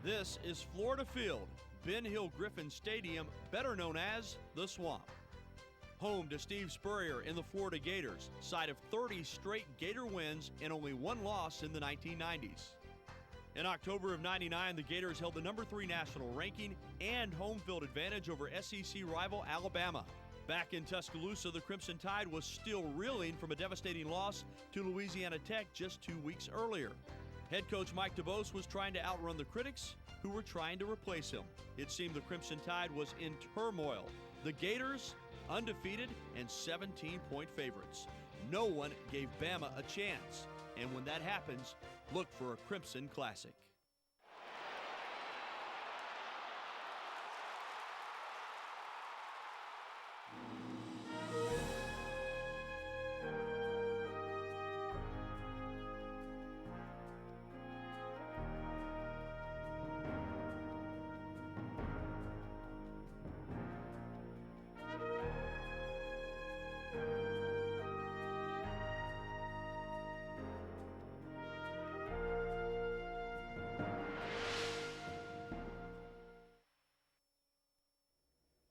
This is Florida Field, Ben Hill Griffin Stadium, better known as the Swamp. Home to Steve Spurrier and the Florida Gators, side of 30 straight Gator wins and only one loss in the 1990s. In October of '99, the Gators held the number 3 national ranking and home field advantage over SEC rival Alabama. Back in Tuscaloosa, the Crimson Tide was still reeling from a devastating loss to Louisiana Tech just 2 weeks earlier. Head coach Mike DuBose was trying to outrun the critics who were trying to replace him. It seemed the Crimson Tide was in turmoil. The Gators, undefeated and 17-point favorites. No one gave Bama a chance. And when that happens, look for a Crimson Classic.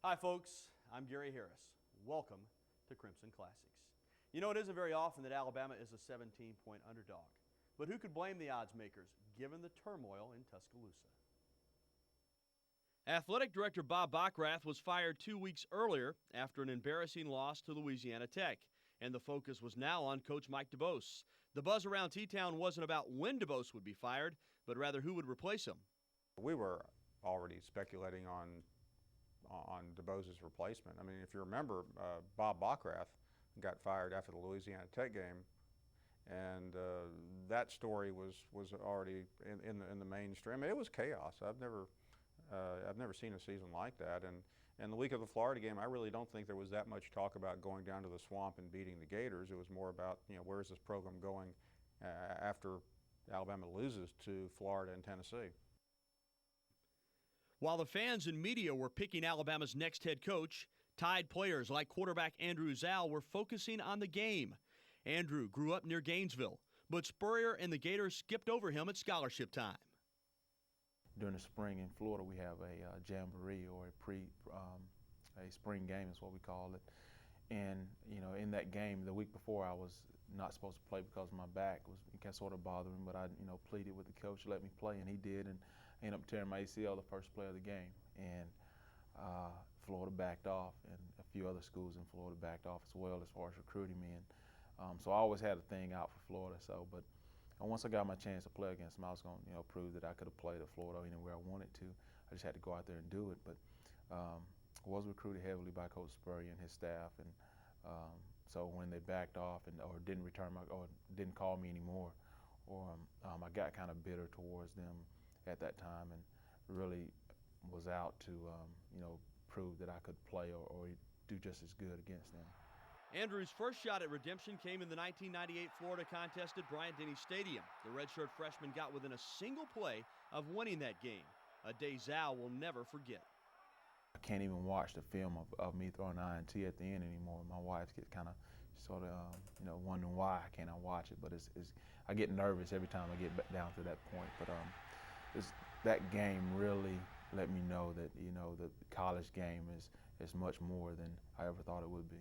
Hi folks, I'm Gary Harris. Welcome to Crimson Classics. You know, it isn't very often that Alabama is a 17-point underdog, but who could blame the odds makers given the turmoil in Tuscaloosa? Athletic Director Bob Bockrath was fired 2 weeks earlier after an embarrassing loss to Louisiana Tech, and the focus was now on Coach Mike DuBose. The buzz around T-Town wasn't about when DuBose would be fired, but rather who would replace him. We were already speculating on DuBose's replacement. I mean, if you remember, Bob Bockrath got fired after the Louisiana Tech game, and that story was already in the mainstream. I mean, it was chaos. I've never seen a season like that. And the week of the Florida game, I really don't think there was that much talk about going down to the Swamp and beating the Gators. It was more about, you know, where is this program going after Alabama loses to Florida and Tennessee. While the fans and media were picking Alabama's next head coach, Tide players like quarterback Andrew Zal were focusing on the game. Andrew grew up near Gainesville, but Spurrier and the Gators skipped over him at scholarship time. During the spring in Florida, we have a jamboree, or a spring game is what we call it. And you know, in that game, the week before, I was not supposed to play because my back was sort of bothering, but I pleaded with the coach to let me play, and he did, and I ended up tearing my ACL the first play of the game. And Florida backed off, and a few other schools in Florida backed off as well as far as recruiting me. And so I always had a thing out for Florida. But once I got my chance to play against them, I was going to prove that I could have played at Florida anywhere I wanted to. I just had to go out there and do it. But was recruited heavily by Coach Spurrier and his staff, and so when they backed off or didn't return or didn't call me anymore, or I got kind of bitter towards them at that time, and really was out to prove that I could play or do just as good against them. Andrew's first shot at redemption came in the 1998 Florida contest at Bryant-Denny Stadium. The redshirt freshman got within a single play of winning that game, a day Zal will never forget. I can't even watch the film of me throwing an INT at the end anymore. My wife gets kind of wondering why I cannot watch it, but I get nervous every time I get back down to that point. But that game really let me know that the college game is much more than I ever thought it would be.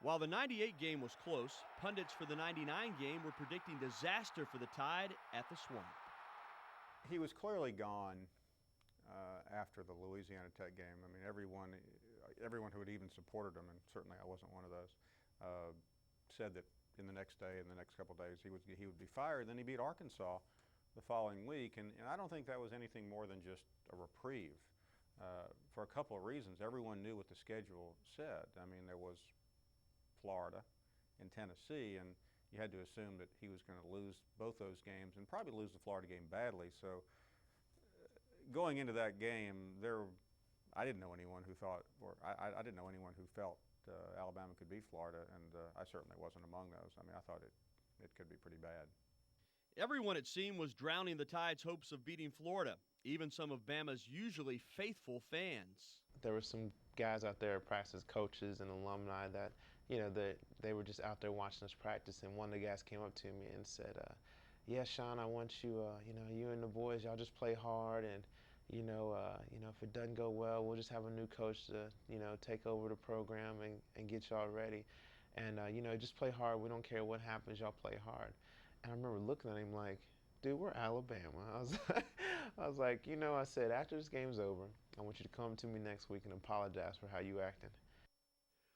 While the '98 game was close, pundits for the '99 game were predicting disaster for the Tide at the Swamp. He was clearly gone after the Louisiana Tech game. I mean, everyone who had even supported him, and certainly I wasn't one of those, said that in the next day, in the next couple of days, he would be fired. Then he beat Arkansas the following week, and I don't think that was anything more than just a reprieve for a couple of reasons. Everyone knew what the schedule said. I mean, there was Florida and Tennessee, and you had to assume that he was going to lose both those games and probably lose the Florida game badly. So going into that game, I didn't know anyone who thought, or I didn't know anyone who felt Alabama could beat Florida, and I certainly wasn't among those. I mean, I thought it could be pretty bad. Everyone, it seemed, was drowning the Tide's hopes of beating Florida, even some of Bama's usually faithful fans. There were some guys out there at practice, coaches and alumni, that they were just out there watching us practice, and one of the guys came up to me and said, yeah, Sean, I want you, you and the boys, y'all just play hard, and if it doesn't go well, we'll just have a new coach to, take over the program and get y'all ready. And, just play hard. We don't care what happens. Y'all play hard. And I remember looking at him like, dude, we're Alabama. I was like, I said, after this game's over, I want you to come to me next week and apologize for how you acted.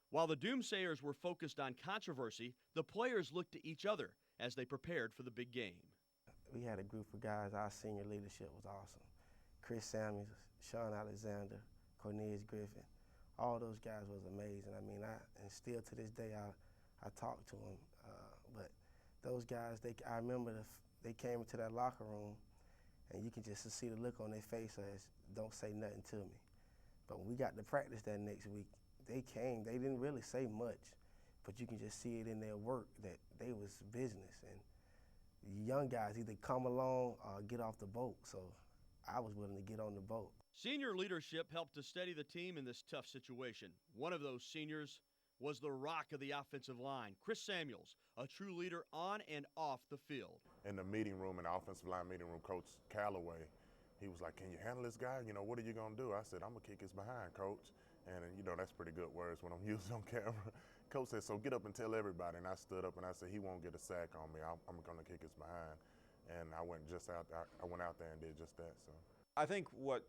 While the Doomsayers were focused on controversy, the players looked to each other as they prepared for the big game. We had a group of guys. Our senior leadership was awesome. Chris Samuels, Sean Alexander, Cornelius Griffin, all those guys was amazing. I mean, and still to this day, I talk to them. But those guys, I remember they came into that locker room, and you can just see the look on their face as, don't say nothing to me. But when we got to practice that next week, they didn't really say much, but you can just see it in their work that they was business. And young guys either come along or get off the boat. So I was willing to get on the boat. Senior leadership helped to steady the team in this tough situation. One of those seniors was the rock of the offensive line, Chris Samuels, a true leader on and off the field. In the meeting room, in the offensive line meeting room, Coach Callaway, he was like, "Can you handle this guy? What are you going to do?" I said, "I'm going to kick his behind, Coach." And, that's pretty good words when I'm using on camera. Coach said, "So get up and tell everybody." And I stood up and I said, "He won't get a sack on me. I'm going to kick his behind." And I went out there and did just that. So I think what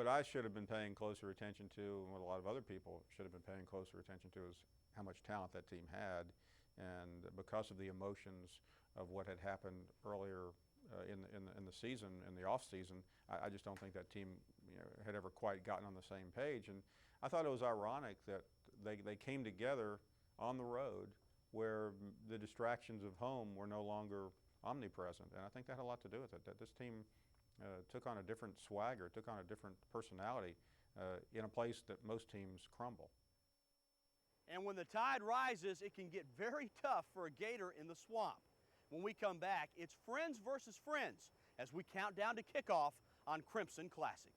I should have been paying closer attention to, and what a lot of other people should have been paying closer attention to, is how much talent that team had. And because of the emotions of what had happened earlier in the season, in the off season, I just don't think that team had ever quite gotten on the same page. And I thought it was ironic that they came together on the road where the distractions of home were no longer omnipresent. And I think that had a lot to do with it, that this team took on a different swagger, took on a different personality in a place that most teams crumble. And when the tide rises, it can get very tough for a Gator in the swamp. When we come back, it's friends versus friends as we count down to kickoff on Crimson Classics.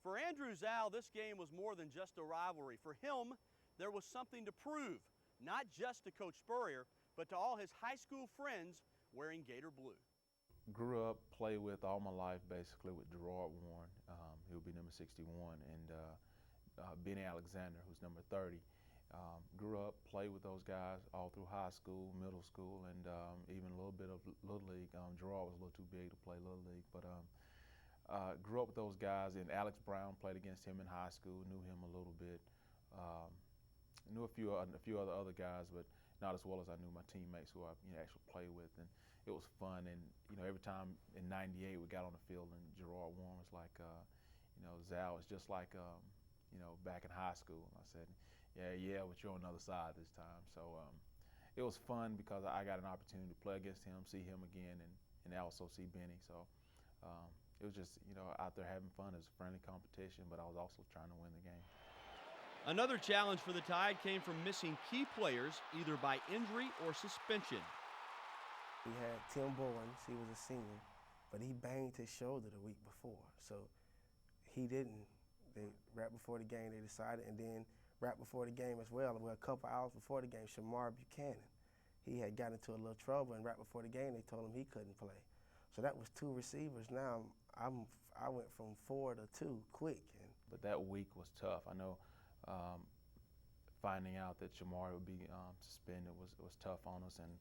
For Andrew Zal, this game was more than just a rivalry. For him, there was something to prove, not just to Coach Spurrier, but to all his high school friends wearing Gator blue. Grew up, played with all my life basically with Gerard Warren. He would be number 61, and Benny Alexander, who's number 30. Grew up, played with those guys all through high school, middle school, and even a little bit of Little League. Gerard was a little too big to play Little League, but grew up with those guys, and Alex Brown played against him in high school, knew him a little bit. Knew a few other guys, but not as well as I knew my teammates who I actually played with. And it was fun, and every time in '98 we got on the field and Gerard Warren was like, Zal, it's just like back in high school. And I said, yeah, but you're on the other side this time. So it was fun because I got an opportunity to play against him, see him again, and also see Benny. So it was just, out there having fun. It was a friendly competition, but I was also trying to win the game. Another challenge for the Tide came from missing key players, either by injury or suspension. We had Tim Bowens, he was a senior, but he banged his shoulder the week before. So he didn't. Right before the game, they decided, and then right before the game as well, a couple hours before the game, Shamar Buchanan, he had got into a little trouble, and right before the game, they told him he couldn't play. So that was 2 receivers. Now I went from 4 to 2 quick. But that week was tough. I know finding out that Shamar would be suspended was tough on us, and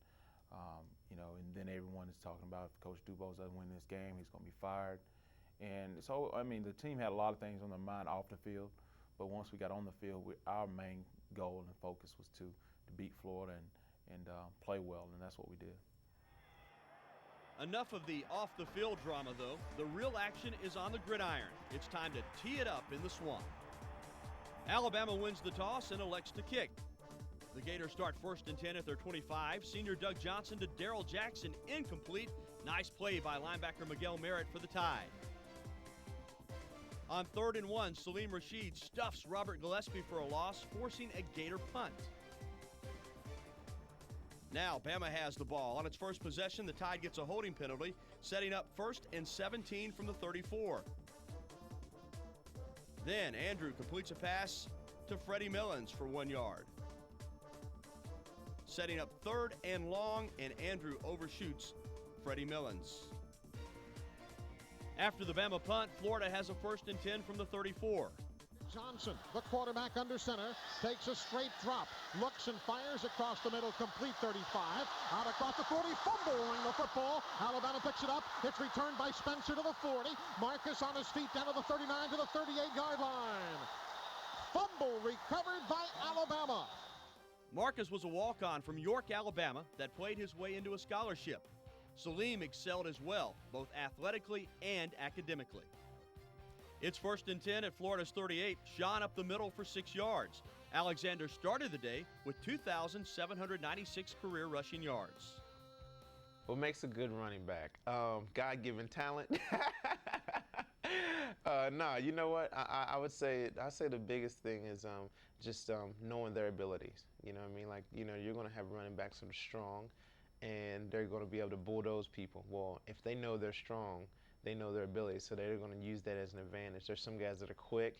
and then everyone is talking about if Coach Dubose doesn't win this game, he's going to be fired. And so, the team had a lot of things on their mind off the field, but once we got on the field, our main goal and focus was to beat Florida and play well, and that's what we did. Enough of the off-the-field drama, though. The real action is on the gridiron. It's time to tee it up in the swamp. Alabama wins the toss and elects to kick. The Gators start 1st and 10 at their 25. Senior Doug Johnson to Darrell Jackson, incomplete. Nice play by linebacker Miguel Merritt for the Tide. On 3rd and 1, Salim Rashid stuffs Robert Gillespie for a loss, forcing a Gator punt. Now Bama has the ball. On its first possession, the Tide gets a holding penalty, setting up 1st and 17 from the 34. Then Andrew completes a pass to Freddie Millens for 1 yard. Setting up 3rd and long, and Andrew overshoots Freddie Millens. After the Bama punt, Florida has a 1st and 10 from the 34. Johnson, the quarterback under center, takes a straight drop, looks and fires across the middle, complete 35. Out across the 40, fumbling the football. Alabama picks it up. It's returned by Spencer to the 40. Marcus on his feet down to the 39 to the 38-yard line. Fumble recovered by Alabama. Marcus was a walk-on from York, Alabama that played his way into a scholarship. Salim excelled as well, both athletically and academically. It's 1st and 10 at Florida's 38. Sean up the middle for 6 yards. Alexander started the day with 2,796 career rushing yards. What makes a good running back? God-given talent. You know what? I would say the biggest thing is just knowing their abilities. You know what I mean? Like, you know, you're going to have running backs that are strong, and they're going to be able to bulldoze people. Well, if they know they're strong, they know their abilities, so they're going to use that as an advantage. There's some guys that are quick,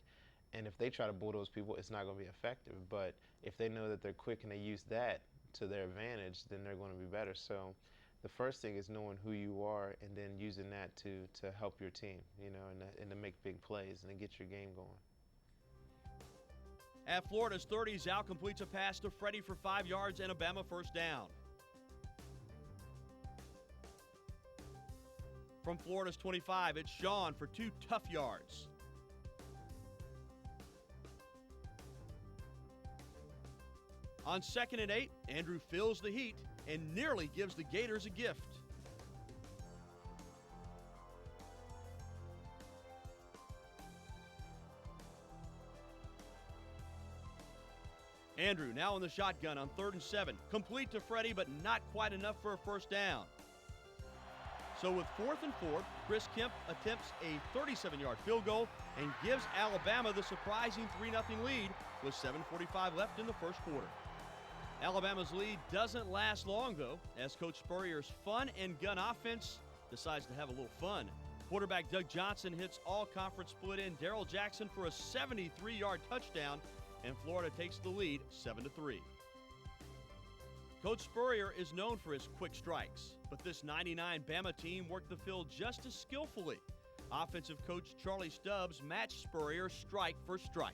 and if they try to bulldoze people, it's not going to be effective. But if they know that they're quick and they use that to their advantage, then they're going to be better. So the first thing is knowing who you are and then using that to help your team, you know, and to make big plays and to get your game going. At Florida's 30, Zal completes a pass to Freddie for 5 yards and a Bama 1st down. From Florida's 25, it's Sean for 2 tough yards. On 2nd and 8, Andrew feels the heat and nearly gives the Gators a gift. Andrew now in the shotgun on 3rd and 7. Complete to Freddie, but not quite enough for a 1st down. So with 4th and 4, Chris Kemp attempts a 37-yard field goal and gives Alabama the surprising 3-0 lead with 7:45 left in the 1st quarter. Alabama's lead doesn't last long, though, as Coach Spurrier's fun and gun offense decides to have a little fun. Quarterback Doug Johnson hits all-conference split-in Darrell Jackson for a 73-yard touchdown, and Florida takes the lead 7-3. Coach Spurrier is known for his quick strikes, but this 99 Bama team worked the field just as skillfully. Offensive coach Charlie Stubbs matched Spurrier strike for strike.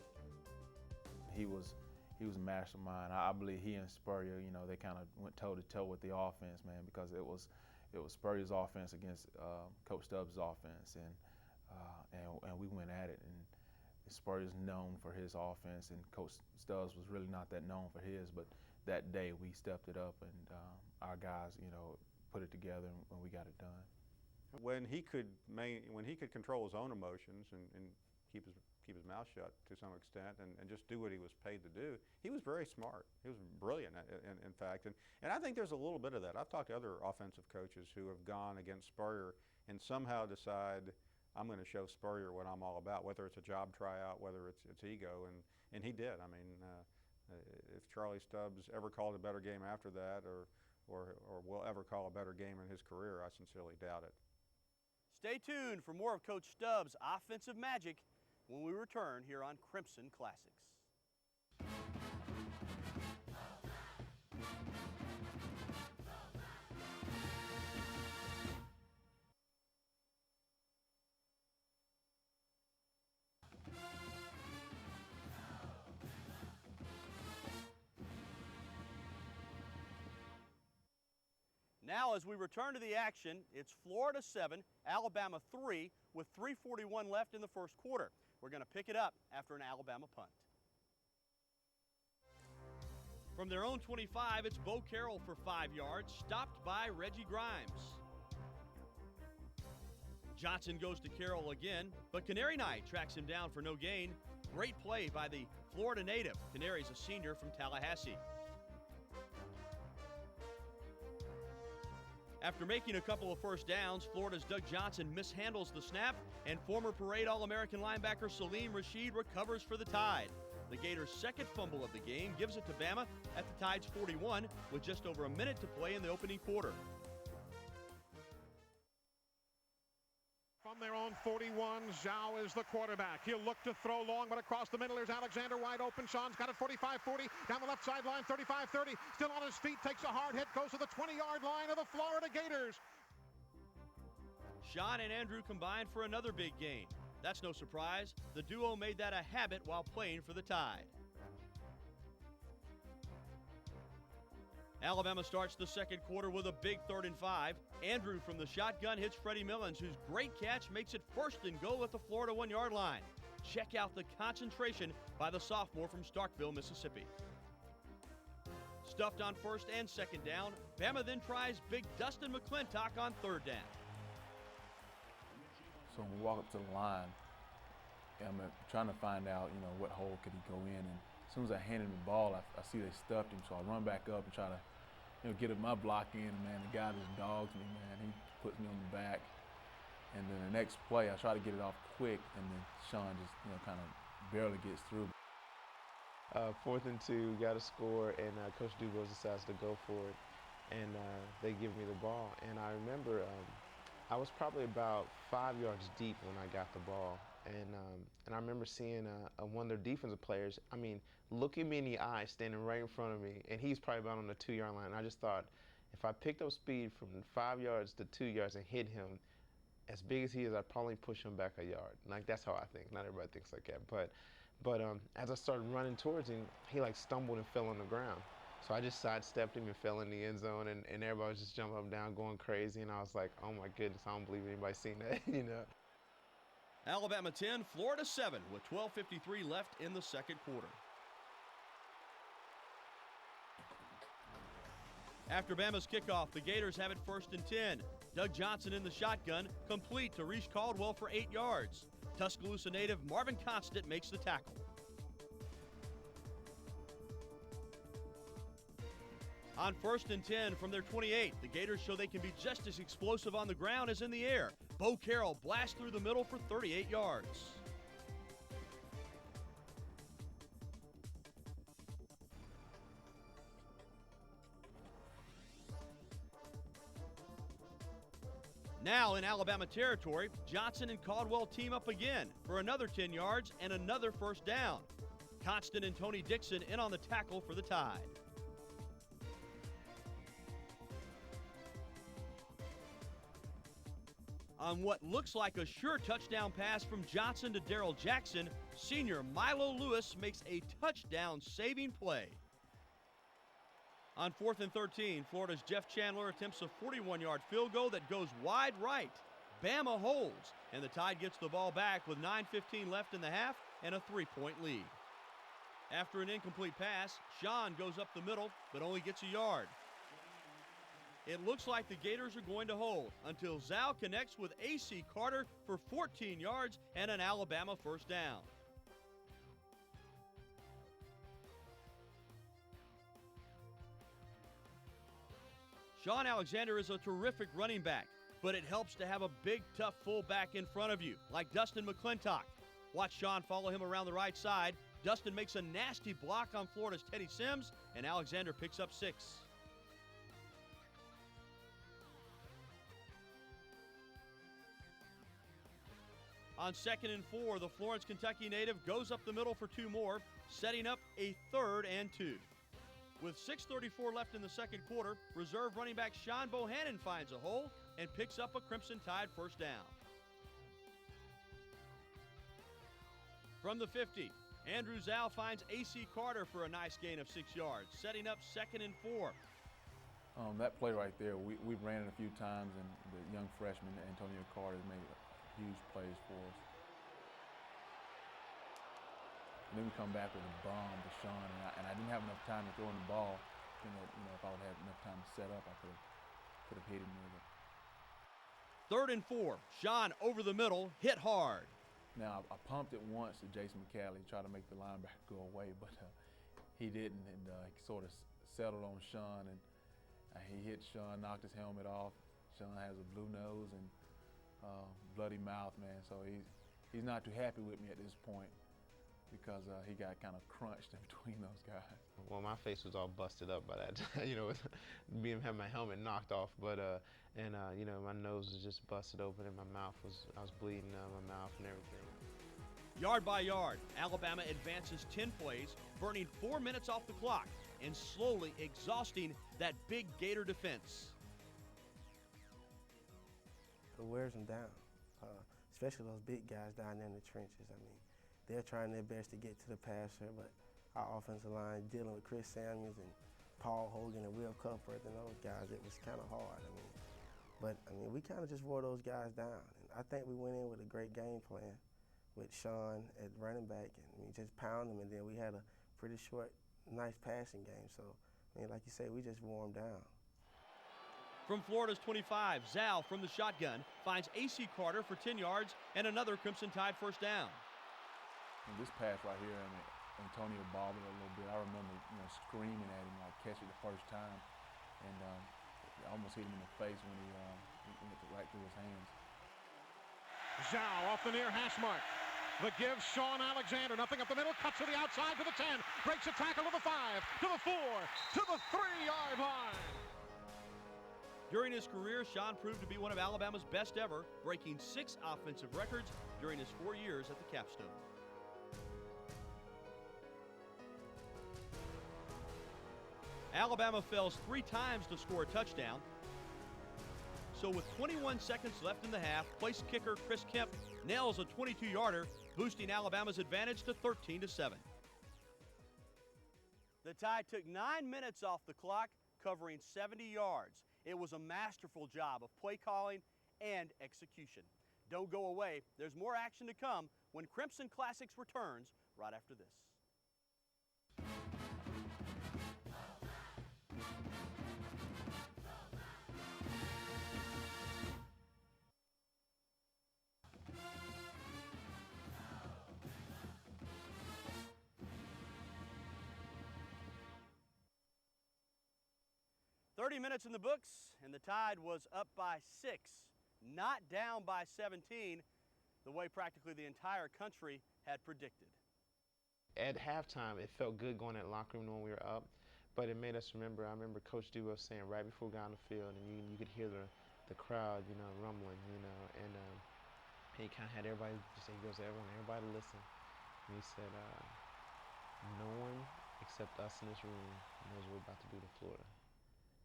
He was a mastermind. I believe he and Spurrier, you know, they kind of went toe-to-toe with the offense, man, because it was Spurrier's offense against Coach Stubbs' offense, and we went at it. And Spurrier's known for his offense, and Coach Stubbs was really not that known for his, but that day we stepped it up, and our guys, you know, put it together, and we got it done. When he could control his own emotions and keep his mouth shut to some extent and just do what he was paid to do, he was very smart. He was brilliant, in fact. And I think there's a little bit of that. I've talked to other offensive coaches who have gone against Spurrier and somehow decide, I'm going to show Spurrier what I'm all about, whether it's a job tryout, whether it's ego, and he did. I mean, if Charlie Stubbs ever called a better game after that or will ever call a better game in his career, I sincerely doubt it. Stay tuned for more of Coach Stubbs' offensive magic when we return here on Crimson Classics. Now, as we return to the action, it's Florida 7, Alabama 3, with 3:41 left in the 1st quarter. We're going to pick it up after an Alabama punt. From their own 25, it's Bo Carroll for 5 yards, stopped by Reggie Grimes. Johnson goes to Carroll again, but Canary Knight tracks him down for no gain. Great play by the Florida native. Canary's a senior from Tallahassee. After making a couple of first downs, Florida's Doug Johnson mishandles the snap, and former Parade All-American linebacker Salim Rashid recovers for the Tide. The Gators' second fumble of the game gives it to Bama at the Tide's 41 with just over a minute to play in the opening quarter. From their own 41, Zhao is the quarterback. He'll look to throw long, but across the middle, there's Alexander wide open. Sean's got it 45-40, down the left sideline, 35-30. Still on his feet, takes a hard hit, goes to the 20-yard line of the Florida Gators. Sean and Andrew combined for another big gain. That's no surprise. The duo made that a habit while playing for the Tide. Alabama starts the second quarter with a big 3rd and 5. Andrew from the shotgun hits Freddie Millens, whose great catch makes it 1st and goal at the Florida 1-yard line. Check out the concentration by the sophomore from Starkville, Mississippi. Stuffed on 1st and 2nd down, Bama then tries big Dustin McClintock on 3rd down. So when we walk up to the line, I'm trying to find out, what hole could he go in. And as soon as I hand him the ball, I see they stuffed him. So I run back up and try to, get my block in. And, man, the guy just dogs me, man. He puts me on the back. And then the next play, I try to get it off quick, and then Sean just, kind of barely gets through. 4th and 2, got to score, and Coach Dubose decides to go for it. And they give me the ball. And I remember I was probably about 5 yards deep when I got the ball. And I remember seeing one of their defensive players, looking me in the eye, standing right in front of me, and he's probably about on the 2-yard line. I just thought, if I picked up speed from 5 yards to 2 yards and hit him, as big as he is, I'd probably push him back a yard. Like, that's how I think. Not everybody thinks like that. But as I started running towards him, he stumbled and fell on the ground. So I just sidestepped him and fell in the end zone, and everybody was just jumping up and down, going crazy. And I was like, oh my goodness, I don't believe anybody's seen that, Alabama 10, Florida 7 with 12:53 left in the second quarter. After Bama's kickoff, the Gators have it 1st and 10. Doug Johnson in the shotgun, complete to Reese Caldwell for 8 yards. Tuscaloosa native Marvin Constant makes the tackle. On 1st and 10 from their 28, the Gators show they can be just as explosive on the ground as in the air. Bo Carroll blasts through the middle for 38 yards. Now in Alabama territory, Johnson and Caldwell team up again for another 10 yards and another 1st down. Constant and Tony Dixon in on the tackle for the Tide. On what looks like a sure touchdown pass from Johnson to Darrell Jackson, senior Milo Lewis makes a touchdown-saving play. On 4th and 13, Florida's Jeff Chandler attempts a 41-yard field goal that goes wide right. Bama holds, and the Tide gets the ball back with 9:15 left in the half and a 3-point lead. After an incomplete pass, Sean goes up the middle, but only gets a yard. It looks like the Gators are going to hold until Zhao connects with A.C. Carter for 14 yards and an Alabama 1st down. Sean Alexander is a terrific running back, but it helps to have a big, tough fullback in front of you, like Dustin McClintock. Watch Sean follow him around the right side. Dustin makes a nasty block on Florida's Teddy Sims, and Alexander picks up 6. On 2nd and 4, the Florence, Kentucky native goes up the middle for 2 more, setting up a 3rd and 2. With 6:34 left in the second quarter, reserve running back Sean Bohannon finds a hole and picks up a Crimson Tide 1st down. From the 50, Andrew Zhao finds A.C. Carter for a nice gain of 6 yards, setting up 2nd and 4. That play right there, we ran it a few times, and the young freshman, Antonio Carter, made huge plays for us. And then we come back with a bomb to Sean, and I didn't have enough time to throw in the ball. If I would have had enough time to set up, I could have hit him with it. 3rd and 4, Sean over the middle, hit hard. Now, I pumped it once to Jason McCallie, tried to make the linebacker go away, but he didn't, and he sort of settled on Sean, and he hit Sean, knocked his helmet off, Sean has a blue nose and bloody mouth, man. So he's not too happy with me at this point because he got kind of crunched in between those guys. Well, my face was all busted up by that, being having my helmet knocked off, but my nose was just busted open and I was bleeding out of my mouth and everything. Yard by yard, Alabama advances 10 plays, burning 4 minutes off the clock and slowly exhausting that big Gator defense. It wears them down, especially those big guys down there in the trenches. I mean, they're trying their best to get to the passer, but our offensive line dealing with Chris Samuels and Paul Hogan and Will Cuthbert and those guys, it was kind of hard. But we kind of just wore those guys down. And I think we went in with a great game plan with Sean at running back, and we just pound them, and then we had a pretty short, nice passing game. So, like you say, we just wore them down. From Florida's 25, Zal from the shotgun finds A.C. Carter for 10 yards and another Crimson Tide first down. And this pass right here, Antonio bobbled a little bit. I remember, screaming at him, like catch it the first time, and I almost hit him in the face when he went right through his hands. Zhao off the near hash mark. The give, Sean Alexander, nothing up the middle, cuts to the outside to the 10, breaks a tackle to the 5, to the 4, to the 3-yard line. During his career, Sean proved to be one of Alabama's best ever, breaking 6 offensive records during his 4 years at the Capstone. Alabama fails 3 times to score a touchdown. So with 21 seconds left in the half, place kicker Chris Kemp nails a 22-yarder, boosting Alabama's advantage to 13-7. The Tide took 9 minutes off the clock, covering 70 yards. It was a masterful job of play calling and execution. Don't go away. There's more action to come when Crimson Classics returns right after this. "30 minutes in the books, and the Tide was up by 6, not down by 17, the way practically the entire country had predicted. At halftime, it felt good going in that locker room when we were up, but it made us remember. I remember Coach Dewey saying right before we got on the field, and you could hear the crowd, rumbling, and he kind of had everybody, he goes, everybody listen. And he said, no one except us in this room knows what we're about to do to Florida.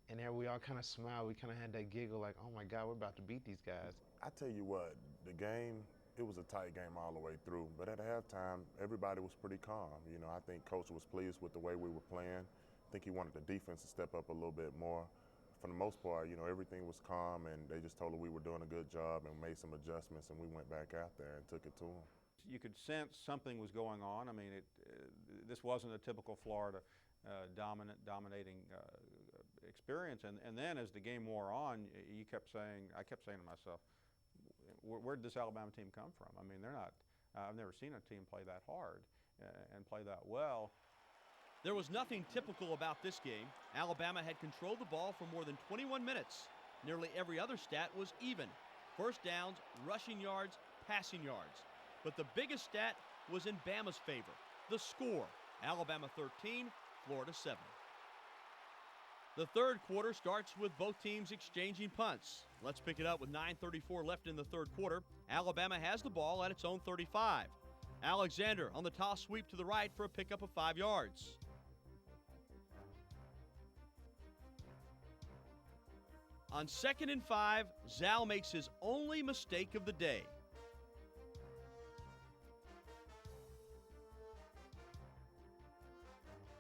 And there we all kind of smiled. We kind of had that giggle like, oh my God, we're about to beat these guys. I tell you what, the game, it was a tight game all the way through. But at halftime, everybody was pretty calm. I think Coach was pleased with the way we were playing. I think he wanted the defense to step up a little bit more. For the most part, everything was calm, and they just told us we were doing a good job and made some adjustments, and we went back out there and took it to them. You could sense something was going on. This wasn't a typical Florida dominating experience, and then as the game wore on, I kept saying to myself, where did this Alabama team come from? They're not. I've never seen a team play that hard and play that well. There was nothing typical about this game. Alabama had controlled the ball for more than 21 minutes. Nearly every other stat was even: first downs, rushing yards, passing yards. But the biggest stat was in Bama's favor: the score. Alabama 13, Florida 7. The third quarter starts with both teams exchanging punts. Let's pick it up with 9:34 left in the third quarter. Alabama has the ball at its own 35. Alexander on the toss sweep to the right for a pickup of 5 yards. On 2nd and 5, Zal makes his only mistake of the day.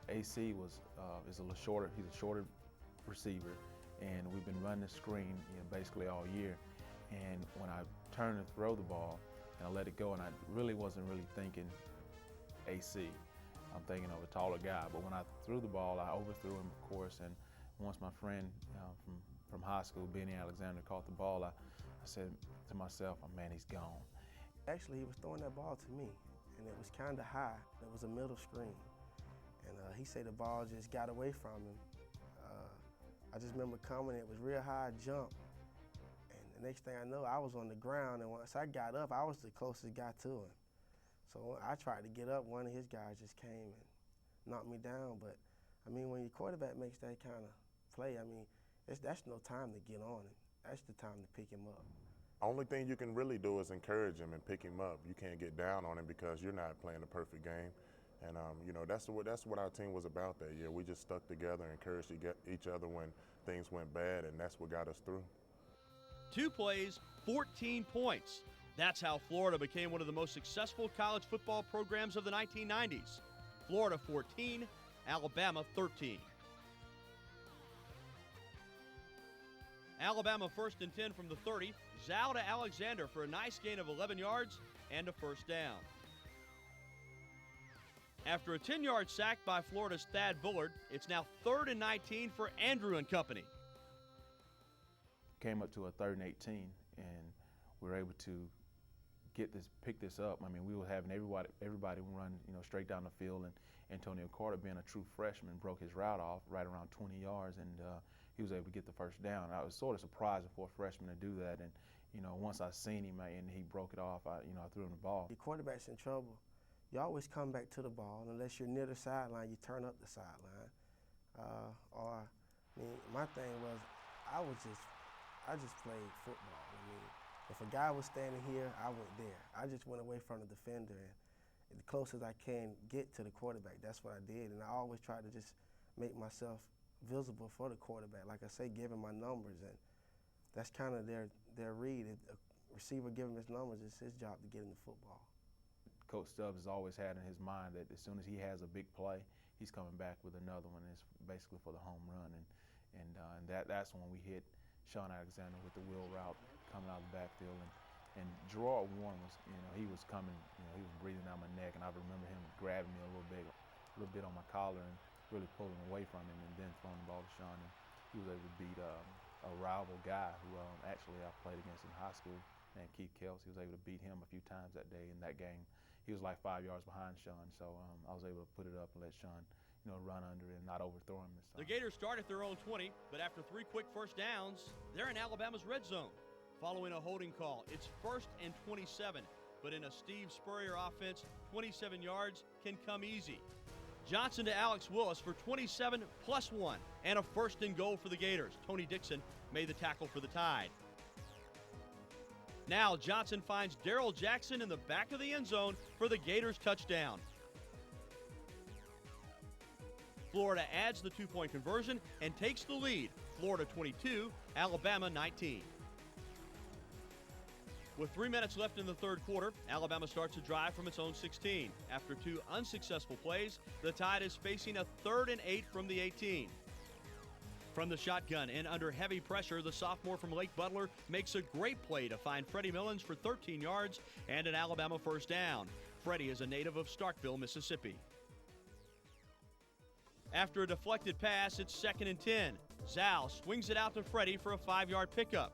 AC is a little shorter. He's a shorter receiver, and we've been running the screen basically all year. And when I turned to throw the ball, and I let it go, and I wasn't thinking AC. I'm thinking of a taller guy. But when I threw the ball, I overthrew him, of course. And once my friend from high school, Benny Alexander, caught the ball, I said to myself, oh, man, he's gone. Actually, he was throwing that ball to me, and it was kind of high. It was a middle screen. And he said the ball just got away from him. I just remember coming, it was real high jump, next thing I know, I was on the ground, and once I got up, I was the closest guy to him. So I tried to get up, one of his guys just came and knocked me down. But, I mean, when your quarterback makes that kind of play, I mean, that's no time to get on him. That's the time to pick him up. Only thing you can really do is encourage him and pick him up. You can't get down on him because you're not playing a perfect game. And, you know, that's what our team was about that year. We just stuck together and encouraged each other when things went bad, and that's what got us through. 2 plays, 14 points. That's how Florida became one of the most successful college football programs of the 1990s. Florida 14, Alabama 13. Alabama 1st and 10 from the 30. Zhao to Alexander for a nice gain of 11 yards and a first down. After a 10-yard sack by Florida's Thad Bullard, it's now 3rd and 19 for Andrew and company. Came up to a 3rd and 18, and we were able to pick this up. I mean, we were having everybody run, you know, straight down the field, and Antonio Carter, being a true freshman, broke his route off right around 20 yards, and he was able to get the first down. I was sort of surprised for a freshman to do that, and you know, once I seen him and he broke it off, I threw him the ball. Your quarterback's in trouble. You always come back to the ball. Unless you're near the sideline, you turn up the sideline. I mean, my thing was, I just played football. I mean, if a guy was standing here, I went there. I just went away from the defender, and the closest I can get to the quarterback, that's what I did. And I always tried to just make myself visible for the quarterback. Like I say, give him my numbers, and that's kind of their read. A receiver give him his numbers, it's his job to get him the football. Coach Stubbs has always had in his mind that as soon as he has a big play, he's coming back with another one. It's basically for the home run, and that's when we hit Sean Alexander with the wheel route coming out of the backfield, and Gerard Warren was, he was coming, he was breathing down my neck, and I remember him grabbing me a little bit on my collar and really pulling away from him, and then throwing the ball to Sean, and he was able to beat a rival guy who actually I played against in high school, named Keith Kelsey. He was able to beat him a few times that day in that game. He was like 5 yards behind Sean, so I was able to put it up and let Sean, run under it and not overthrow him this time. The Gators start at their own 20, but after 3 quick first downs, they're in Alabama's red zone. Following a holding call, it's 1st and 27, but in a Steve Spurrier offense, 27 yards can come easy. Johnson to Alex Willis for 27 plus 1, and a 1st and goal for the Gators. Tony Dixon made the tackle for the Tide. Now Johnson finds Darrell Jackson in the back of the end zone for the Gators touchdown. Florida adds the 2-point conversion and takes the lead. Florida 22, Alabama 19. With 3 minutes left in the third quarter, Alabama starts a drive from its own 16. After 2 unsuccessful plays, the Tide is facing a 3rd and 8 from the 18. From the shotgun and under heavy pressure, the sophomore from Lake Butler makes a great play to find Freddie Millens for 13 yards and an Alabama first down. Freddie is a native of Starkville, Mississippi. After a deflected pass, it's 2nd and 10. Zhao swings it out to Freddie for a 5-yard pickup.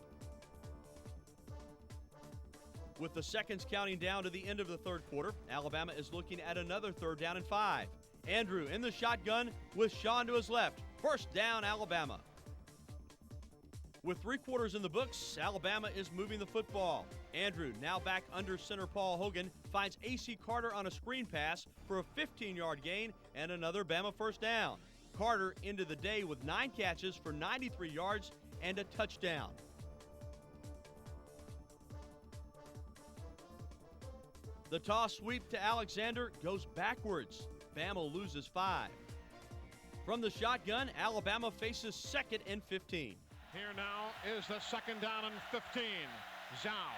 With the seconds counting down to the end of the third quarter, Alabama is looking at another 3rd down and 5. Andrew in the shotgun with Sean to his left. First down, Alabama. With 3 quarters in the books, Alabama is moving the football. Andrew, now back under center Paul Hogan, finds A.C. Carter on a screen pass for a 15-yard gain and another Bama first down. Carter into the day with 9 catches for 93 yards and a touchdown. The toss sweep to Alexander goes backwards. Bama loses 5. From the shotgun, Alabama faces 2nd and 15. Here now is the 2nd down and 15. Zhao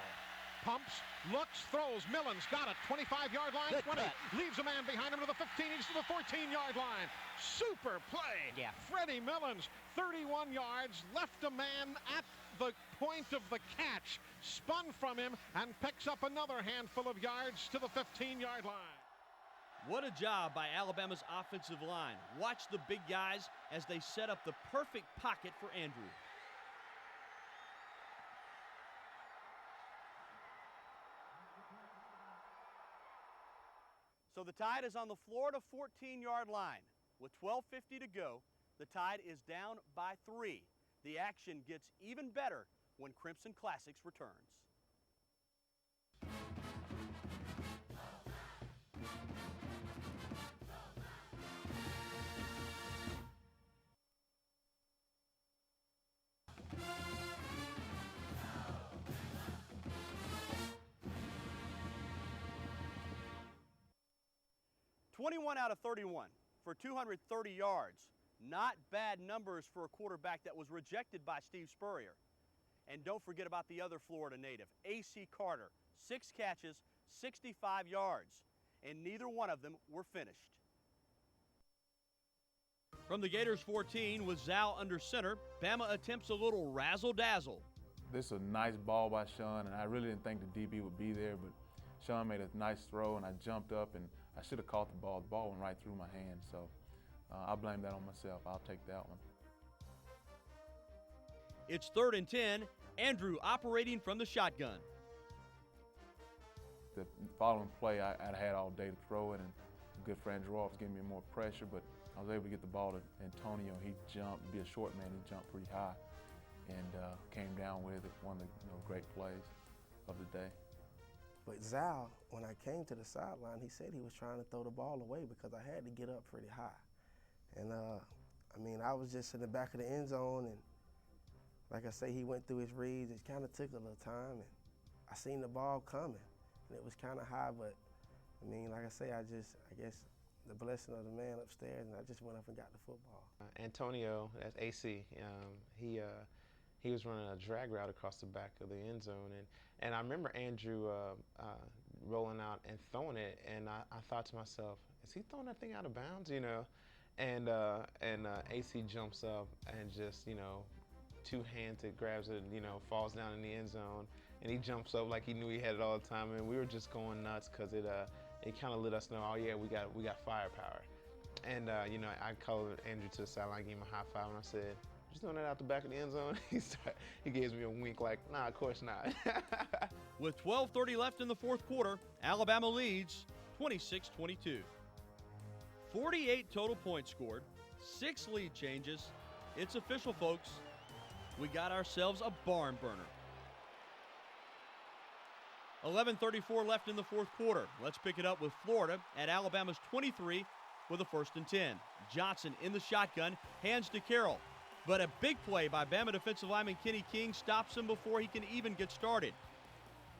pumps, looks, throws. Millens got it. 25-yard line, Good 20. cut. Leaves a man behind him to the 15. He's to the 14-yard line. Super play. Yeah. Freddie Millens, 31 yards, left a man at the point of the catch, spun from him, and picks up another handful of yards to the 15-yard line. What a job by Alabama's offensive line. Watch the big guys as they set up the perfect pocket for Andrew. So the Tide is on the Florida 14-yard line. With 12:50 to go, the Tide is down by 3. The action gets even better when Crimson Classics returns. "21 out of 31 for 230 yards. Not bad numbers for a quarterback that was rejected by Steve Spurrier. And don't forget about the other Florida native, A.C. Carter. 6 catches, 65 yards, and neither one of them were finished. From the Gators 14 with Zal under center, Bama attempts a little razzle-dazzle. This is a nice ball by Sean, and I really didn't think the DB would be there, but Sean made a nice throw, and I jumped up, and I should have caught the ball. The ball went right through my hand, so I blame that on myself. I'll take that one. It's 3rd and 10, Andrew operating from the shotgun. The following play, I had all day to throw it, and good friend Drew was giving me more pressure, but I was able to get the ball to Antonio. He jumped, be a short man, he jumped pretty high, and came down with it. One of the great plays of the day. But Zal, when I came to the sideline, he said he was trying to throw the ball away because I had to get up pretty high. And I was just in the back of the end zone, and like I say, he went through his reads. It kind of took a little time, and I seen the ball coming, and it was kind of high, but like I say, I guess the blessing of the man upstairs, and I just went up and got the football. Antonio, that's AC, he was running a drag route across the back of the end zone, and I remember Andrew rolling out and throwing it, and I thought to myself, is he throwing that thing out of bounds, And AC jumps up and just, two-handed grabs it, falls down in the end zone, and he jumps up like he knew he had it all the time, and we were just going nuts because it kind of let us know, oh yeah, we got firepower. And I called Andrew to the sideline, gave him a high five, and I said, just throwing that out the back of the end zone? He gives me a wink like, nah, of course not. With 12:30 left in the 4th quarter, Alabama leads 26-22. 48 total points scored, 6 lead changes. It's official, folks. We got ourselves a barn burner. 11:34 left in the 4th quarter. Let's pick it up with Florida at Alabama's 23 with a 1st and 10. Johnson in the shotgun, hands to Carroll. But a big play by Bama defensive lineman Kenny King stops him before he can even get started.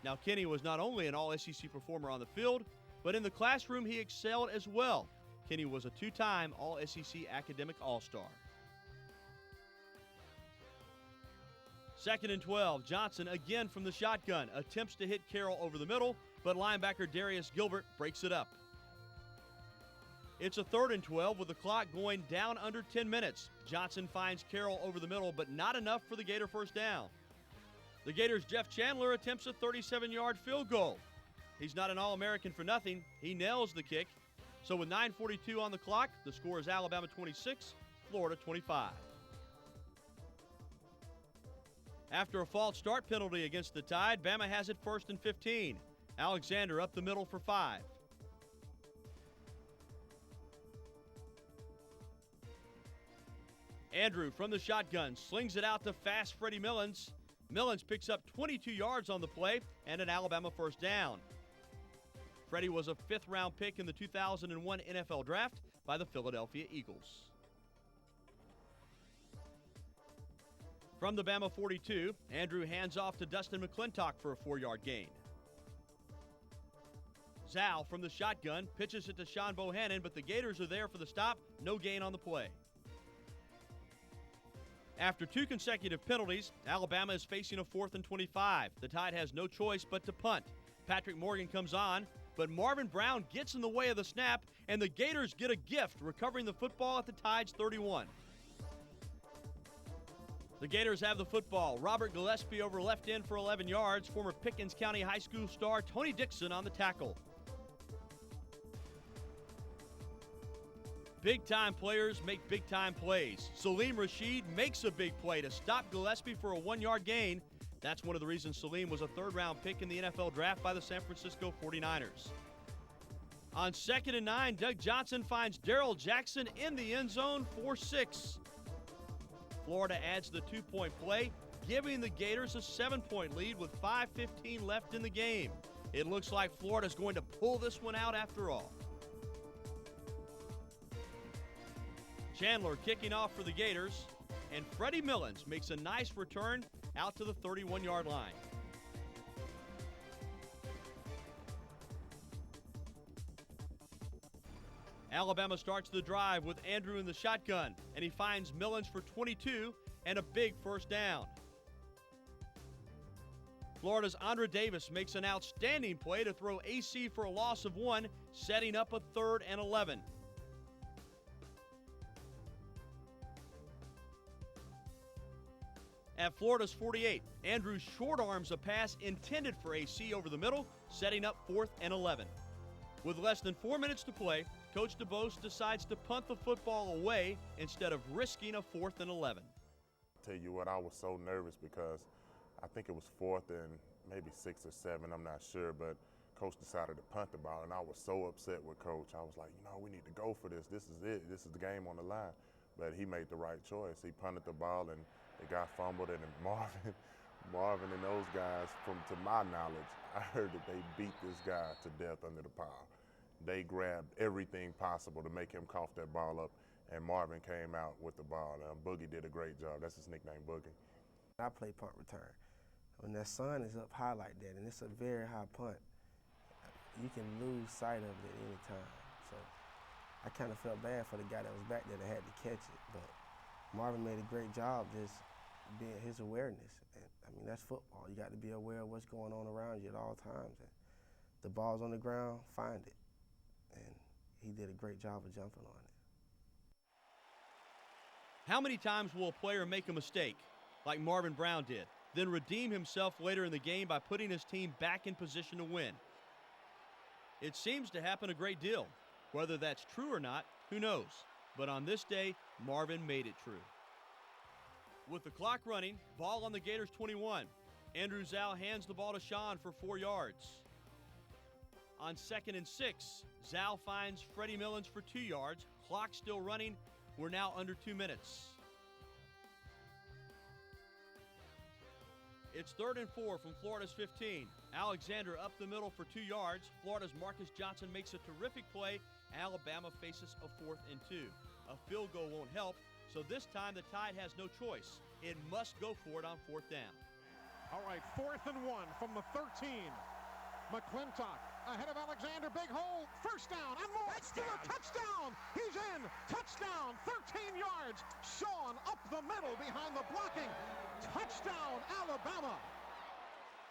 Now, Kenny was not only an All-SEC performer on the field, but in the classroom he excelled as well. Kenny was a 2-time All-SEC Academic All-Star. 2nd and 12, Johnson again from the shotgun, attempts to hit Carroll over the middle, but linebacker Darius Gilbert breaks it up. It's a 3rd and 12 with the clock going down under 10 minutes. Johnson finds Carroll over the middle, but not enough for the Gator first down. The Gators' Jeff Chandler attempts a 37-yard field goal. He's not an All-American for nothing. He nails the kick. So with 9:42 on the clock, the score is Alabama 26, Florida 25. After a false start penalty against the Tide, Bama has it 1st and 15. Alexander up the middle for 5. Andrew from the shotgun slings it out to fast Freddie Millens. Millens picks up 22 yards on the play and an Alabama first down. Freddie was a 5th-round pick in the 2001 NFL Draft by the Philadelphia Eagles. From the Bama 42, Andrew hands off to Dustin McClintock for a 4-yard gain. Zal from the shotgun pitches it to Sean Bohannon, but the Gators are there for the stop. No gain on the play. After 2 consecutive penalties, Alabama is facing a 4th and 25. The Tide has no choice but to punt. Patrick Morgan comes on, but Marvin Brown gets in the way of the snap, and the Gators get a gift, recovering the football at the Tide's 31. The Gators have the football. Robert Gillespie over left end for 11 yards. Former Pickens County High School star Tony Dixon on the tackle. Big-time players make big-time plays. Salim Rashid makes a big play to stop Gillespie for a 1-yard gain. That's one of the reasons Salim was a 3rd-round pick in the NFL Draft by the San Francisco 49ers. On 2nd and 9, Doug Johnson finds Darrell Jackson in the end zone for 6. Florida adds the 2-point play. giving the Gators a 7-point lead with 5:15 left in the game. It looks like Florida's going to pull this one out after all. Chandler kicking off for the Gators, and Freddie Millens makes a nice return out to the 31-yard line. Alabama starts the drive with Andrew in the shotgun, and he finds Millens for 22 and a big first down. Florida's Andre Davis makes an outstanding play to throw AC for a loss of 1, setting up a 3rd and 11. At Florida's 48, Andrew short arms a pass intended for AC over the middle, setting up 4th and 11. With less than 4 minutes to play, Coach DeBose decides to punt the football away instead of risking a 4th and 11. Tell you what, I was so nervous because I think it was 4th and maybe 6 or 7, I'm not sure, but Coach decided to punt the ball, and I was so upset with Coach. I was like, we need to go for this. This is it. This is the game on the line. But he made the right choice. He punted the ball, and it got fumbled, and Marvin and those guys, to my knowledge, I heard that they beat this guy to death under the pile. They grabbed everything possible to make him cough that ball up, and Marvin came out with the ball. Boogie did a great job. That's his nickname, Boogie. I play punt return. When that sun is up high like that, and it's a very high punt, you can lose sight of it at any time. So I kind of felt bad for the guy that was back there that had to catch it, but Marvin made a great job just being his awareness. And I mean, that's football. You got to be aware of what's going on around you at all times. And the ball's on the ground, find it. And he did a great job of jumping on it. How many times will a player make a mistake, like Marvin Brown did, then redeem himself later in the game by putting his team back in position to win? It seems to happen a great deal. Whether that's true or not, who knows? But on this day, Marvin made it true. With the clock running, ball on the Gators 21. Andrew Zal hands the ball to Sean for 4 yards. On 2nd and 6, Zal finds Freddie Millens for 2 yards. Clock still running. We're now under 2 minutes. It's 3rd and 4 from Florida's 15. Alexander up the middle for 2 yards. Florida's Marcus Johnson makes a terrific play. Alabama faces a 4th and 2. A field goal won't help, so this time the Tide has no choice. It must go for it on 4th down. All right, 4th and 1 from the 13. McClintock ahead of Alexander, big hole, first down and more. Touchdown! He's in, touchdown, 13 yards. Sean up the middle behind the blocking. Touchdown, Alabama.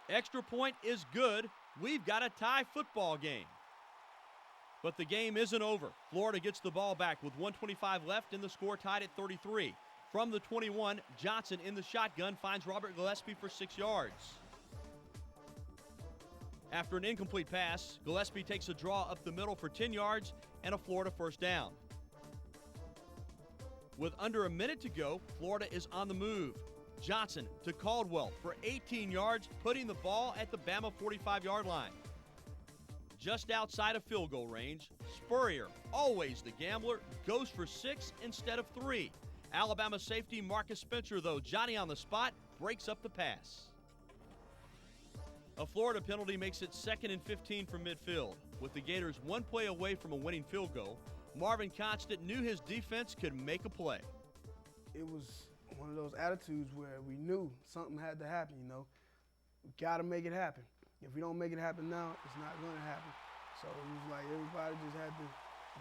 Extra point is good. We've got a tie football game. But the game isn't over. Florida gets the ball back with 1:25 left and the score tied at 33. From the 21, Johnson in the shotgun finds Robert Gillespie for 6 yards. After an incomplete pass, Gillespie takes a draw up the middle for 10 yards and a Florida first down. With under a minute to go, Florida is on the move. Johnson to Caldwell for 18 yards, putting the ball at the Bama 45-yard line. Just outside of field goal range, Spurrier, always the gambler, goes for 6 instead of 3. Alabama safety Marcus Spencer, though, Johnny on the spot, breaks up the pass. A Florida penalty makes it 2nd and 15 from midfield. With the Gators one play away from a winning field goal, Marvin Constant knew his defense could make a play. It was one of those attitudes where we knew something had to happen, We got to make it happen. If we don't make it happen now, it's not going to happen. So it was like everybody just had to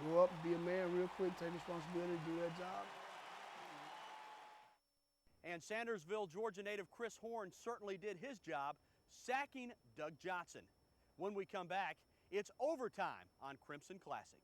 go up, be a man real quick, take responsibility, do their job. And Sandersville, Georgia native Chris Horn certainly did his job, sacking Doug Johnson. When we come back, it's overtime on Crimson Classics.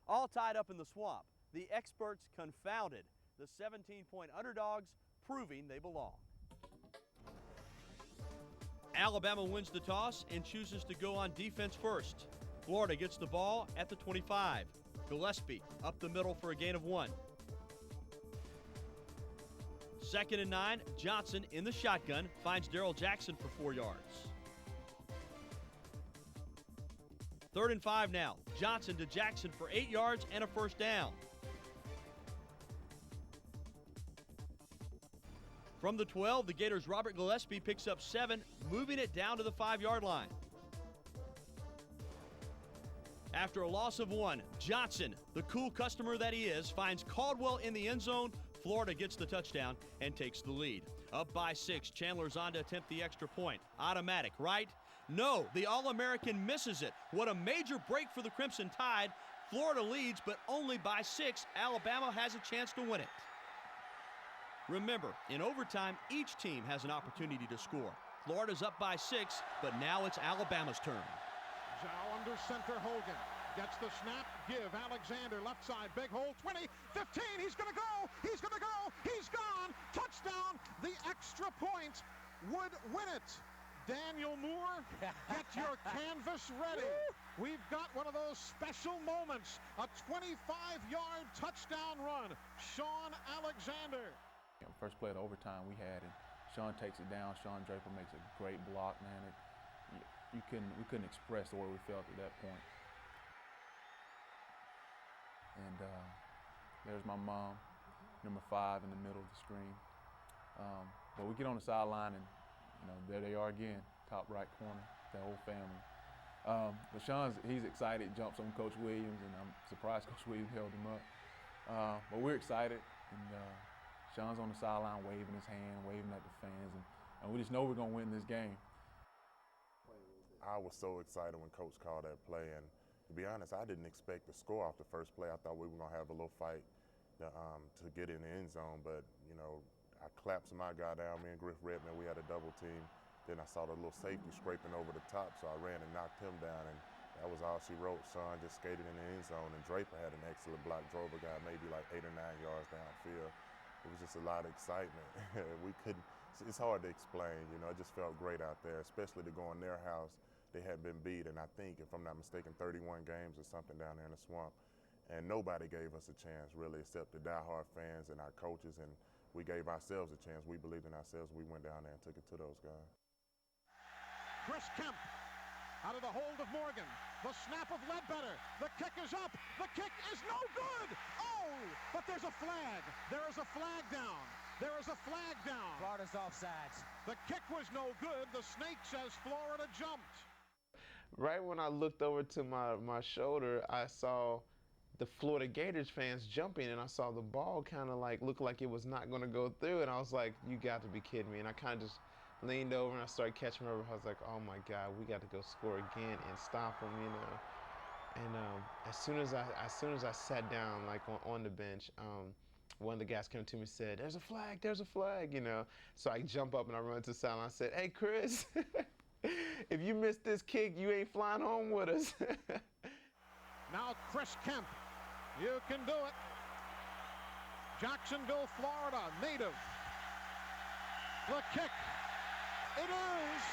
All tied up in the swamp, the experts confounded the 17-point underdogs, proving they belong. Alabama wins the toss and chooses to go on defense first. Florida gets the ball at the 25. Gillespie up the middle for a gain of 1. 2nd and 9, Johnson in the shotgun finds Darrell Jackson for 4 yards. 3rd and 5 now, Johnson to Jackson for 8 yards and a first down. From the 12, the Gators' Robert Gillespie picks up 7, moving it down to the 5-yard line. After a loss of 1, Johnson, the cool customer that he is, finds Caldwell in the end zone. Florida gets the touchdown and takes the lead. Up by 6, Chandler's on to attempt the extra point. Automatic, right? No, the All-American misses it. What a major break for the Crimson Tide. Florida leads, but only by 6. Alabama has a chance to win it. Remember, in overtime, each team has an opportunity to score. Florida's up by 6, but now it's Alabama's turn. Zhao under center, Hogan gets the snap, give Alexander left side, big hole, 20, 15, he's gonna go, he's gone, touchdown, the extra point would win it. Daniel Moore, get your canvas ready. We've got one of those special moments, a 25-yard touchdown run, Sean Alexander. First play of the overtime we had, and Sean takes it down. Sean Draper makes a great block, man. We couldn't express the way we felt at that point. And there's my mom, number 5 in the middle of the screen. But we get on the sideline, and there they are again, top right corner, the whole family. But he's excited, jumps on Coach Williams, and I'm surprised Coach Williams held him up. But we're excited, and Sean's on the sideline waving his hand, waving at the fans, and we just know we're going to win this game. I was so excited when Coach called that play, and to be honest, I didn't expect to score off the first play. I thought we were going to have a little fight to get in the end zone, but, I collapsed my guy down, me and Griff Redmond, we had a double team. Then I saw the little safety scraping over the top, so I ran and knocked him down, and that was all she wrote. Sean just skated in the end zone, and Draper had an excellent block, drove a guy maybe like 8 or 9 yards downfield. It was just a lot of excitement. It's hard to explain, it just felt great out there, especially to go in their house. They had been beat, and I think, if I'm not mistaken, 31 games or something down there in the swamp. And nobody gave us a chance, really, except the diehard fans and our coaches, and we gave ourselves a chance. We believed in ourselves. We went down there and took it to those guys. Chris Kemp out of the hold of Morgan. The snap of Ledbetter. The kick is up. The kick is no good. Oh, but there's a flag. There is a flag down. There is a flag down. Florida's offsides. The kick was no good. The snake says Florida jumped. Right when I looked over to my shoulder, I saw the Florida Gators fans jumping, and I saw the ball kind of look like it was not going to go through, and I was like, you got to be kidding me. And I kind of just leaned over and I started catching over. I was like, oh my God, we got to go score again and stop them, And as soon as I sat down on the bench, one of the guys came to me and said, there's a flag, So I jump up and I run to the sideline. I said, hey, Chris, if you miss this kick, you ain't flying home with us. Now Chris Kemp, you can do it. Jacksonville, Florida, native. The kick, it is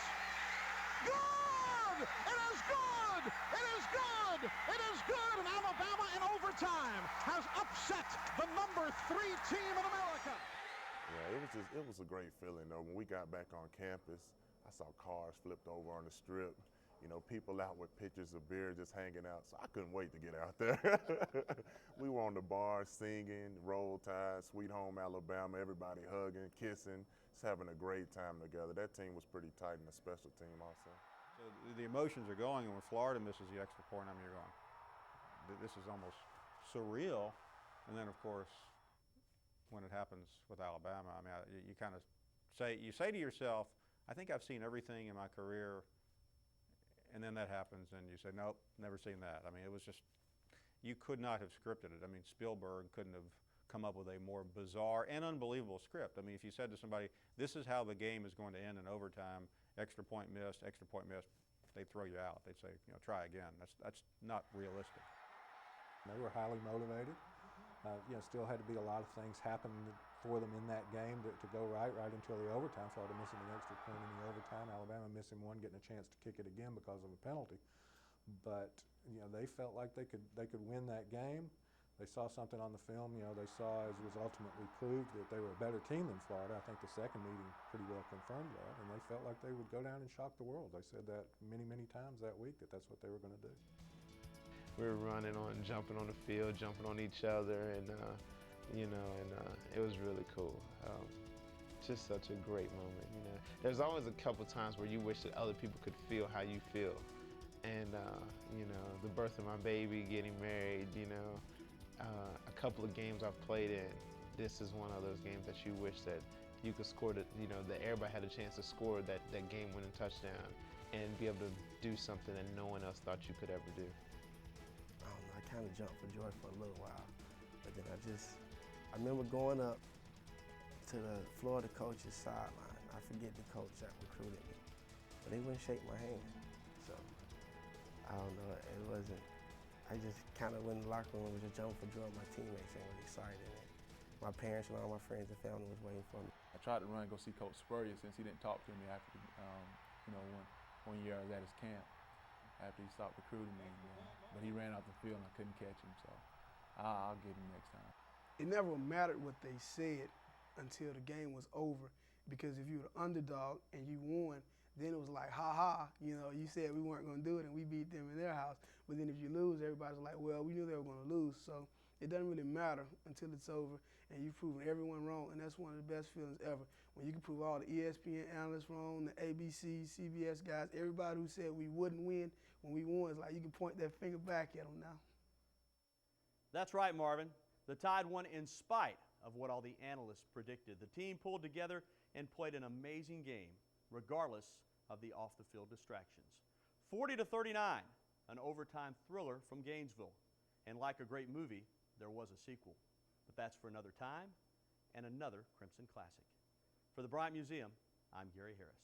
good! It is good! It is good! It is good! And Alabama in overtime has upset the number 3 team in America. Yeah, it was a great feeling though. When we got back on campus, I saw cars flipped over on the strip. People out with pitchers of beer just hanging out. So I couldn't wait to get out there. We were on the bar singing, Roll Tide, Sweet Home Alabama, everybody hugging, kissing, just having a great time together. That team was pretty tight, and a special team also. So the emotions are going, and when Florida misses the extra point, you're going, this is almost surreal. And then, of course, when it happens with Alabama, you kind of say to yourself, I think I've seen everything in my career. And then that happens, and you say, nope, never seen that. It was just, you could not have scripted it. Spielberg couldn't have come up with a more bizarre and unbelievable script. If you said to somebody, this is how the game is going to end in overtime, extra point missed, they'd throw you out. They'd say, try again. That's not realistic. They were highly motivated. Still had to be a lot of things happen for them in that game to go right until the overtime. Florida missing an extra point in the overtime, Alabama missing one, getting a chance to kick it again because of a penalty. But they felt like they could win that game. They saw something on the film. You know, they saw, as was ultimately proved, that they were a better team than Florida. I think the second meeting pretty well confirmed that, and they felt like they would go down and shock the world. They said that many, many times that week, that that's what they were going to do. We were running on, jumping on the field, jumping on each other, and it was really cool. Just such a great moment. You know, there's always a couple times where you wish that other people could feel how you feel, and the birth of my baby, getting married, a couple of games I've played in, this is one of those games that you wish that you could score, that everybody had a chance to score that game-winning touchdown and be able to do something that no one else thought you could ever do. I kind of jumped for joy for a little while, but then I remember going up to the Florida coach's sideline. I forget the coach that recruited me, but they wouldn't shake my hand. So I don't know, it wasn't, I just kind of went in the locker room and just jumped for joy. My teammates and was excited. And my parents and all my friends and family was waiting for me. I tried to run and go see Coach Spurrier since he didn't talk to me after, one year I was at his camp after he stopped recruiting me. But he ran off the field and I couldn't catch him, so I'll get him next time. It never mattered what they said until the game was over, because if you were the underdog and you won, then it was like, ha-ha, you said we weren't going to do it and we beat them in their house. But then if you lose, everybody's like, well, we knew they were going to lose. So it doesn't really matter until it's over and you've proven everyone wrong, and that's one of the best feelings ever. When you can prove all the ESPN analysts wrong, the ABC, CBS guys, everybody who said we wouldn't win, when we won, it's like you can point that finger back at them now. That's right, Marvin. The Tide won in spite of what all the analysts predicted. The team pulled together and played an amazing game, regardless of the off-the-field distractions. 40-39, an overtime thriller from Gainesville. And like a great movie, there was a sequel. But that's for another time and another Crimson Classic. For the Bryant Museum, I'm Gary Harris.